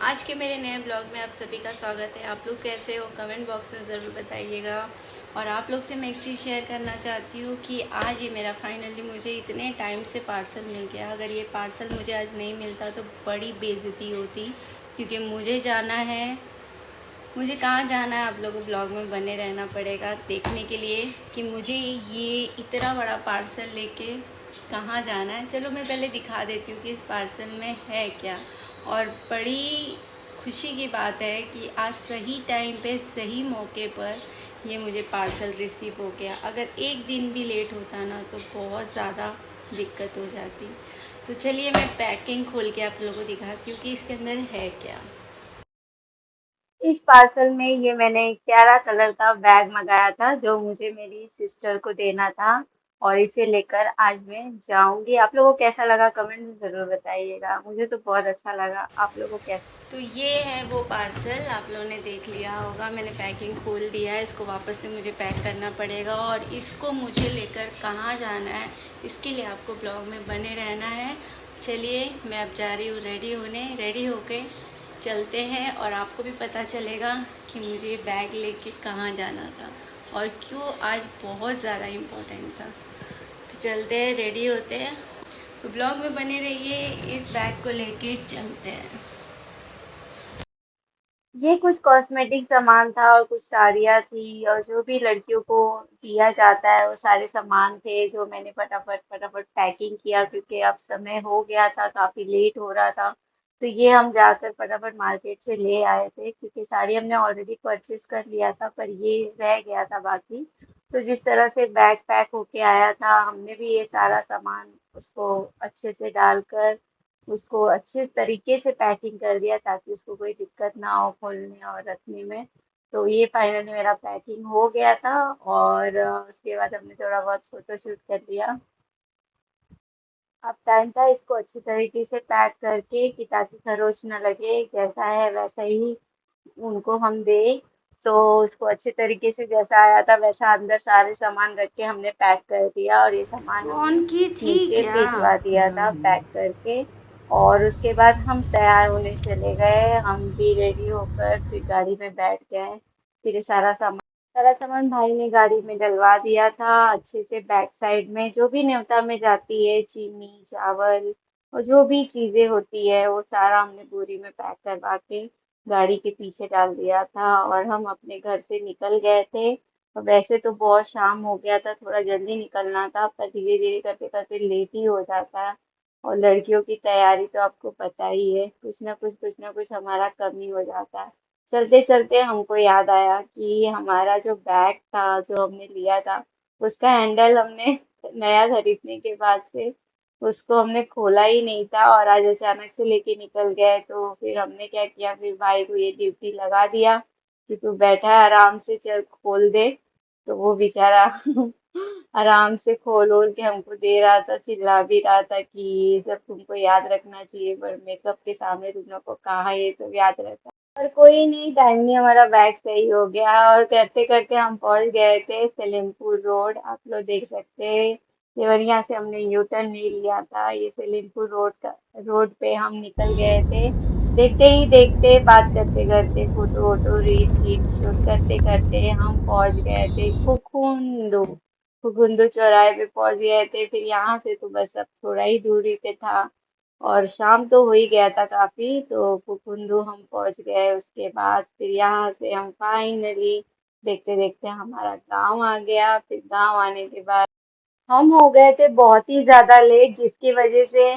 आज के मेरे नए ब्लॉग में आप सभी का स्वागत है। आप लोग कैसे हो कमेंट बॉक्स में ज़रूर बताइएगा। और आप लोग से मैं एक चीज़ शेयर करना चाहती हूँ कि आज ये मेरा फाइनली मुझे इतने टाइम से पार्सल मिल गया। अगर ये पार्सल मुझे आज नहीं मिलता तो बड़ी बेइज्जती होती, क्योंकि मुझे जाना है। मुझे कहाँ जाना है, आप लोगों को ब्लॉग में बने रहना पड़ेगा देखने के लिए कि मुझे ये इतना बड़ा पार्सल लेके कहाँ जाना है। चलो मैं पहले दिखा देती हूँ कि इस पार्सल में है क्या। और बड़ी खुशी की बात है कि आज सही टाइम पे सही मौके पर ये मुझे पार्सल रिसीव हो गया। अगर एक दिन भी लेट होता ना तो बहुत ज़्यादा दिक्कत हो जाती। तो चलिए मैं पैकिंग खोल के आप लोगों को दिखाती हूँ कि इसके अंदर है क्या। इस पार्सल में ये मैंने क्यारा कलर का बैग मंगाया था जो मुझे मेरी सिस्टर को देना था और इसे लेकर आज मैं जाऊंगी। आप लोगों को कैसा लगा कमेंट में ज़रूर बताइएगा। मुझे तो बहुत अच्छा लगा। आप लोगों को कैसा? तो ये है वो पार्सल, आप लोगों ने देख लिया होगा। मैंने पैकिंग खोल दिया है। इसको वापस से मुझे पैक करना पड़ेगा और इसको मुझे लेकर कहाँ जाना है इसके लिए आपको ब्लॉग में बने रहना है। चलिए मैं अब जा रही हूँ रेडी होने। रेडी होके चलते हैं और आपको भी पता चलेगा कि मुझे बैग लेके कहाँ जाना था और क्यों आज बहुत ज़्यादा इम्पोर्टेंट था। तो चलते हैं, रेडी होते हैं। तो ब्लॉग में बने रहिए। इस बैग को लेके चलते हैं। ये कुछ कॉस्मेटिक सामान था और कुछ साड़ियाँ थी और जो भी लड़कियों को दिया जाता है वो सारे सामान थे जो मैंने फटाफट फटाफट पैकिंग किया क्योंकि अब समय हो गया था, काफी लेट हो रहा था। तो ये हम जाकर फटाफट मार्केट से ले आए थे क्योंकि साड़ी हमने ऑलरेडी परचेज कर लिया था पर ये रह गया था बाकी। तो जिस तरह से बैग पैक होके आया था हमने भी ये सारा सामान उसको अच्छे से डालकर उसको अच्छे तरीके से पैकिंग कर दिया ताकि उसको कोई दिक्कत ना हो खोलने और रखने में। तो ये फाइनली मेरा पैकिंग हो गया था और उसके बाद हमने थोड़ा बहुत फोटो शूट कर लिया। अब टाइम था इसको अच्छी तरीके से पैक करके कि ताकि खरोच ना लगे, जैसा है वैसा ही उनको हम दे। तो उसको अच्छे तरीके से जैसा आया था वैसा अंदर सारे सामान रख के हमने पैक कर दिया और ये सामान हमने कौन की थी नीचे क्या? भिजवा दिया था पैक करके। और उसके बाद हम तैयार होने चले गए। हम भी रेडी होकर फिर गाड़ी में बैठ गए। फिर ये सारा सामान भाई ने गाड़ी में डलवा दिया था अच्छे से। बैक साइड में जो भी न्योता में जाती है चीनी चावल और जो भी चीजें होती है वो सारा हमने बोरी में पैक करवा के गाड़ी के पीछे डाल दिया था और हम अपने घर से निकल गए थे। और वैसे तो बहुत शाम हो गया था, थोड़ा जल्दी निकलना था पर धीरे धीरे करते करते लेट ही हो जाता है। और लड़कियों की तैयारी तो आपको पता ही है, कुछ ना कुछ हमारा कम ही हो जाता है। चलते चलते हमको याद आया कि हमारा जो बैग था जो हमने लिया था उसका हैंडल हमने नया खरीदने के बाद से उसको हमने खोला ही नहीं था और आज अचानक से लेके निकल गए। तो फिर हमने क्या किया, फिर भाई को ये ड्यूटी लगा दिया कि तू बैठा है आराम से, चल खोल दे। तो वो बेचारा आराम से खोल ओल के हमको दे रहा था, चिल्ला भी रहा था कि ये सब तुमको याद रखना चाहिए पर मेकअप के सामने तुम लोग को कहाँ ये सब याद रहता है। और कोई नहीं, टाइम नहीं, हमारा बैग सही हो गया और करते करते हम पहुंच गए थे सलेमपुर रोड। आप लोग देख सकते हैं देवरिया से हमने यू टर्न नहीं लिया था, ये सलेमपुर रोड पे हम निकल गए थे। देखते ही देखते बात करते करते फोटो वोटो रील वील शूट करते करते हम पहुंच गए थे खुखुंदू। खुखुंदू चौराहे पे पहुंच गए थे। फिर यहाँ से तो बस अब थोड़ा ही दूरी पे था और शाम तो हो ही गया था काफी। तो खुखुंदू हम पहुंच गए। उसके बाद फिर यहाँ से हम फाइनली देखते देखते हमारा गांव आ गया। फिर गांव आने के बाद हम हो गए थे बहुत ही ज्यादा लेट, जिसकी वजह से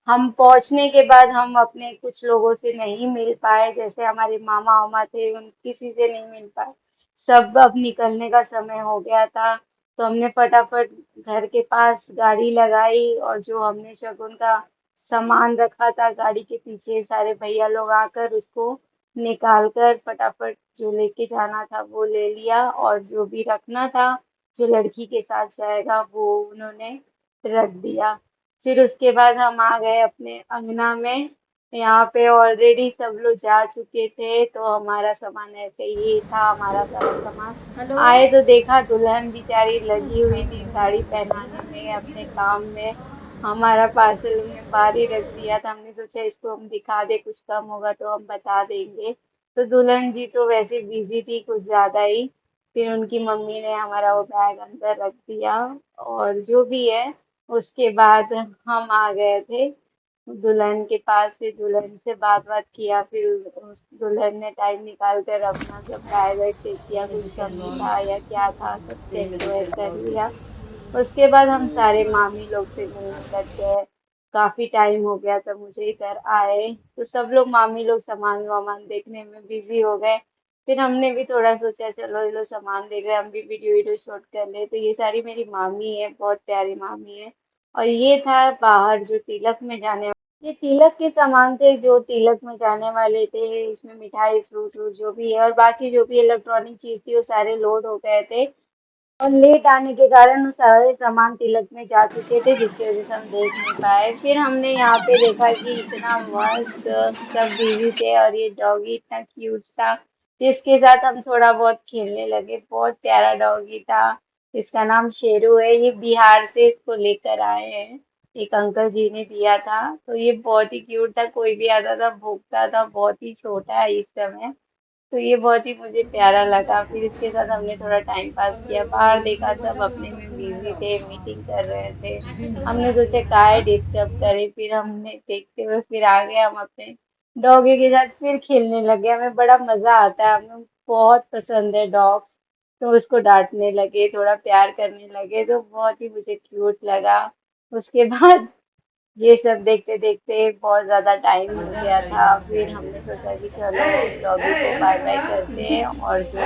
हम पहुंचने के बाद हम अपने कुछ लोगों से नहीं मिल पाए। जैसे हमारे मामा वामा थे उन किसी से नहीं मिल पाए। सब अब निकलने का समय हो गया था तो हमने फटाफट घर के पास गाड़ी लगाई और जो हमने शगुन का सामान रखा था गाड़ी के पीछे सारे भैया लोग आकर उसको निकाल कर फटाफट जो लेके जाना था वो ले लिया और जो भी रखना था जो लड़की के साथ जाएगा वो उन्होंने रख दिया। फिर उसके बाद हम आ गए अपने अंगना में। यहाँ पे ऑलरेडी सब लोग जा चुके थे तो हमारा सामान ऐसे ही था, हमारा सारा सामान। हेलो। आए तो देखा दुल्हन बेचारी लगी हुई थी साड़ी पहनाने में अपने काम में। हमारा पार्सल हमने बाहर ही रख दिया था। हमने सोचा इसको हम दिखा दे, कुछ कम होगा तो हम बता देंगे। तो दुल्हन जी तो वैसे बिजी थी कुछ ज्यादा ही। फिर उनकी मम्मी ने हमारा वो बैग अंदर रख दिया। और जो भी है, उसके बाद हम आ गए थे दुल्हन के पास। फिर दुल्हन से बात किया। फिर उस दुल्हन ने टाइम निकाल कर अपना सब बैग वैग चेक किया, कुछ कमी था या क्या था, सब चेक वेक कर लिया। उसके बाद हम सारे मामी लोग से मिलने लग गए। काफी टाइम हो गया था मुझे इधर आए, तो सब लोग मामी लोग सामान वामान देखने में बिजी हो गए। फिर हमने भी थोड़ा सोचा चलो ये लोग सामान देख रहे हैं, हम भी वीडियो वीडियो शूट कर ले। तो ये सारी मेरी मामी है, बहुत प्यारी मामी है। और ये था बाहर जो तिलक में जाने, ये तिलक के सामान थे जो तिलक में जाने वाले थे। इसमें मिठाई, फ्रूट व्रूट जो भी है और बाकी जो भी इलेक्ट्रॉनिक चीज थी वो सारे लोड हो गए थे। और लेट आने के कारण वो सारे सामान तिलक में जा चुके थे, जिसकी वजह से हम देख नहीं पाए। फिर हमने यहाँ पे देखा कि इतना मस्त सब बिजी थे और ये डॉगी इतना क्यूट था, जिसके साथ हम थोड़ा बहुत खेलने लगे। बहुत प्यारा डॉगी था। इसका नाम शेरू है। ये बिहार से इसको लेकर आए हैं, एक अंकल जी ने दिया था। तो ये बहुत ही क्यूट था, कोई भी आता था भौंकता था। बहुत ही छोटा है इस समय। तो ये बहुत ही मुझे प्यारा लगा। फिर इसके साथ हमने थोड़ा टाइम पास किया, बाहर देखा सब अपने में बिजी थे, मीटिंग कर रहे थे। हमने सोचा काहे डिस्टर्ब करें, फिर हमने देखते हुए फिर आ गए हम अपने डॉगी के साथ फिर खेलने लगे। हमें बड़ा मजा आता है, हमें बहुत पसंद है डॉग्स। तो उसको डांटने लगे, थोड़ा प्यार करने लगे, तो बहुत ही मुझे क्यूट लगा। उसके बाद ये सब देखते देखते बहुत ज्यादा टाइम हो गया था। फिर हमने सोचा कि चलो डॉगी को बाय बाय करते हैं और जो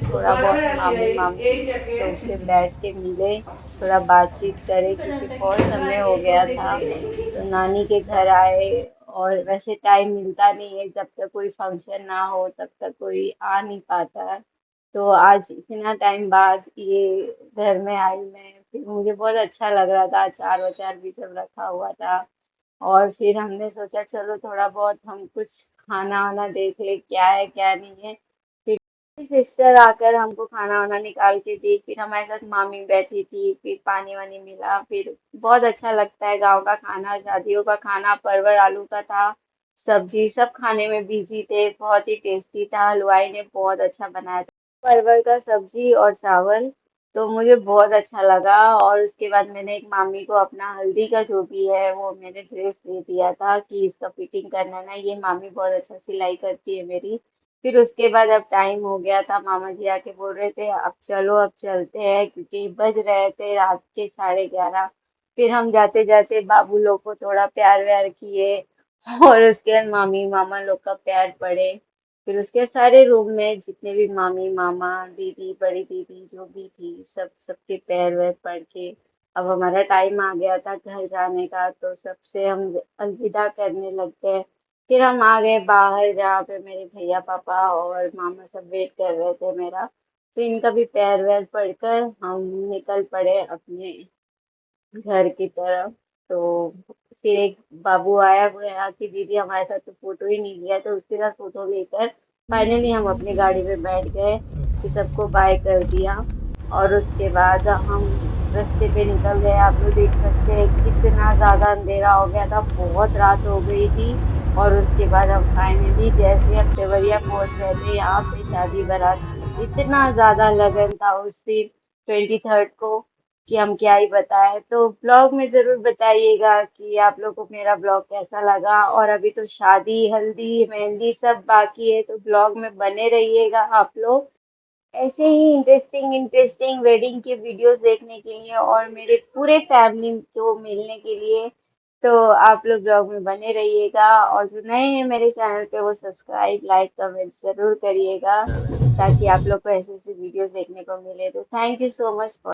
थोड़ा बहुत मामी मामी लोग से बैठ के मिले, थोड़ा बातचीत करे, क्योंकि बहुत समय हो गया था। तो नानी के घर आए। और वैसे टाइम मिलता नहीं है, जब तक कोई फंक्शन ना हो तब तक कोई आ नहीं पाता है। तो आज इतना टाइम बाद ये घर में आई मैं, फिर मुझे बहुत अच्छा लग रहा था। अचार वचार भी सब रखा हुआ था। और फिर हमने सोचा चलो थोड़ा बहुत हम कुछ खाना वाना देख ले, क्या है क्या नहीं है। फिर सिस्टर आकर हमको खाना वाना निकाल के दी। फिर हमारे साथ मामी बैठी थी, फिर पानी वानी मिला। फिर बहुत अच्छा लगता है गांव का खाना, शादियों का खाना। परवल आलू का था, सब्जी सब खाने में बिजी थे। बहुत ही टेस्टी था, हलवाई ने बहुत अच्छा बनाया था परवल का सब्जी और चावल। तो मुझे बहुत अच्छा लगा। और उसके बाद मैंने एक मामी को अपना हल्दी का जो भी है वो मैंने ड्रेस दे दिया था कि इसका फिटिंग करना ना। ये मामी बहुत अच्छा सिलाई करती है मेरी। फिर उसके बाद अब टाइम हो गया था, मामा जी आके बोल रहे थे अब चलो अब चलते हैं, क्योंकि बज रहे थे रात के 11:30। फिर हम जाते जाते बाबू लोग को थोड़ा प्यार व्यार किए और उसके बाद मामी मामा लोग का पैर पड़े। फिर उसके सारे रूम में जितने भी मामी मामा दीदी बड़ी दीदी जो भी थी, सबके पैर वैर पड़ के अब हमारा टाइम आ गया था घर जाने का। तो सबसे हम अलविदा करने लग गए। फिर हम आ गए बाहर, जहाँ पे मेरे भैया पापा और मामा सब वेट कर रहे थे मेरा। तो इनका भी पैर वैर पड़कर हम निकल पड़े अपने घर की तरफ। तो फिर एक बाबू आया, वो यहाँ की दीदी हमारे साथ तो फोटो ही नहीं लिया, तो उसके साथ फोटो लेकर फाइनली हम अपनी गाड़ी में बैठ गए। फिर सबको बाय कर दिया। और उसके बाद हम रास्ते पे निकल गए। आप लोग देख सकते हैं कितना ज्यादा अंधेरा हो गया था, बहुत रात हो गई थी। और उसके बाद हम फाइनली जैसे हम देवरिया पहुंच गए थे, यहाँ पे शादी बारात की इतना ज्यादा लगन था उस दिन 23rd को कि हम क्या ही बताएं। तो ब्लॉग में जरूर बताइएगा कि आप लोग को मेरा ब्लॉग कैसा लगा। और अभी तो शादी हल्दी मेहंदी सब बाकी है, तो ब्लॉग में बने रहिएगा आप लोग। ऐसे ही इंटरेस्टिंग इंटरेस्टिंग वेडिंग के वीडियोस देखने के लिए और मेरे पूरे फैमिली को मिलने के लिए, तो आप लोग ब्लॉग में बने रहिएगा। और जो नए हैं मेरे चैनल पे वो सब्सक्राइब लाइक कमेंट जरूर करिएगा, ताकि आप लोग को ऐसे ऐसे वीडियोस देखने को मिले। तो thank you so much for